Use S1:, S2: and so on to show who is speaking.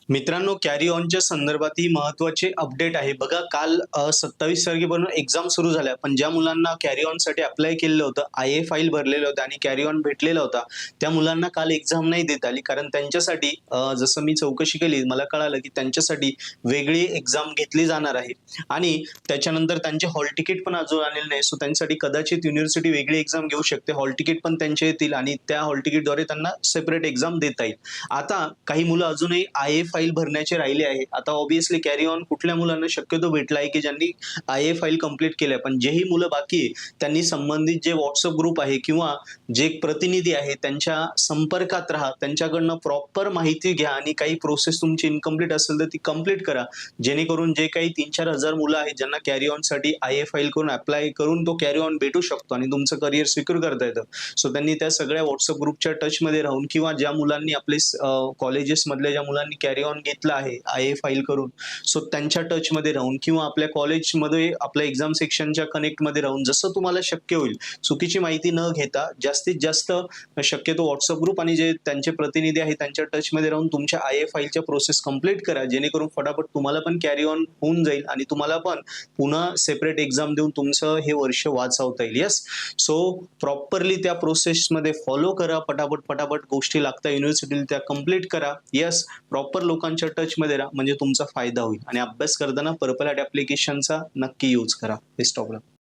S1: मित्रांनो, कॅरी ऑनच्या संदर्भात ही महत्त्वाची अपडेट आहे. बघा, काल 27 तारखेपासून एक्झाम सुरू झाल्या. पण ज्या मुलांना कॅरी ऑनसाठी अप्लाय केलेलं होतं, आय-ए फाईल भरलेलं होतं आणि कॅरी ऑन भेटलेला होता, त्या मुलांना काल एक्झाम नाही देता आली. कारण त्यांच्यासाठी जसं मी चौकशी केली, मला कळालं की त्यांच्यासाठी वेगळी एक्झाम घेतली जाणार आहे आणि त्याच्यानंतर त्यांचे हॉल तिकीट पण अजून आलेले नाही. सो त्यांच्यासाठी कदाचित युनिव्हर्सिटी वेगळी एक्झाम घेऊ शकते. हॉल तिकीट पण त्यांचे येतील आणि त्या हॉल तिकीटद्वारे त्यांना सेपरेट एक्झाम देता येईल. आता काही मुलं अजूनही आय-ए फाईल भरण्याचे राहिले आहे. आता ऑब्व्हियसली कॅरी ऑन कुठल्या मुलांना शक्यतो भेटला आहे, की ज्यांनी आय-ए फाईल कंप्लीट केली आहे. पण जेही मुलं बाकी आहे, त्यांनी संबंधित जे WhatsApp ग्रुप आहे किंवा जे प्रतिनिधी आहे त्यांच्या संपर्कात राहा. त्यांच्याकडनं प्रॉपर माहिती घ्या आणि काही प्रोसेस तुमची इन्कम्प्लीट असेल तर ती कंप्लीट करा. जेणेकरून जे काही 3-4 हजार मुलं आहेत ज्यांना कॅरी ऑनसाठी आय-ए फाईल करून अप्लाय करून तो कॅरी ऑन भेटू शकतो आणि तुमचं करियर सिक्युअर करता येतं. सो त्यांनी त्या सगळ्या WhatsApp ग्रुपच्या टचमध्ये राहून किंवा ज्या मुलांनी आपले कॉलेजेसमधल्या ज्या मुलांनी कॅरी ऑन घेतलं आहे आय-ए फाईल करून, सो त्यांच्या टचमध्ये राहून किंवा आपल्या कॉलेजमध्ये आपल्या एक्झाम सेक्शनच्या कनेक्टमध्ये राहून जसं तुम्हाला शक्य होईल, चुकीची माहिती न घेता जास्तीत जास्त शक्यतो WhatsApp ग्रुप आणि जे त्यांचे प्रतिनिधी आहेत त्यांच्या टचमध्ये राहून तुमच्या आय-ए फाईलच्या प्रोसेस कंप्लीट करा. जेणेकरून फटाफट तुम्हाला पण कॅरी ऑन होऊन जाईल आणि तुम्हाला पण पुन्हा सेपरेट एक्झाम देऊन तुमचं हे वर्ष वाचवता येईल. येस. सो प्रॉपरली त्या प्रोसेसमध्ये फॉलो करा. पटापट गोष्टी लागतात युनिव्हर्सिटीला त्या कंप्लीट करा. येस. प्रॉपर लोकांच्या टचमध्ये राहा म्हणजे तुमचा फायदा होईल आणि अभ्यास करताना पर्पल हॅट ॲप्लिकेशनचा नक्की यूज करा. Best of luck.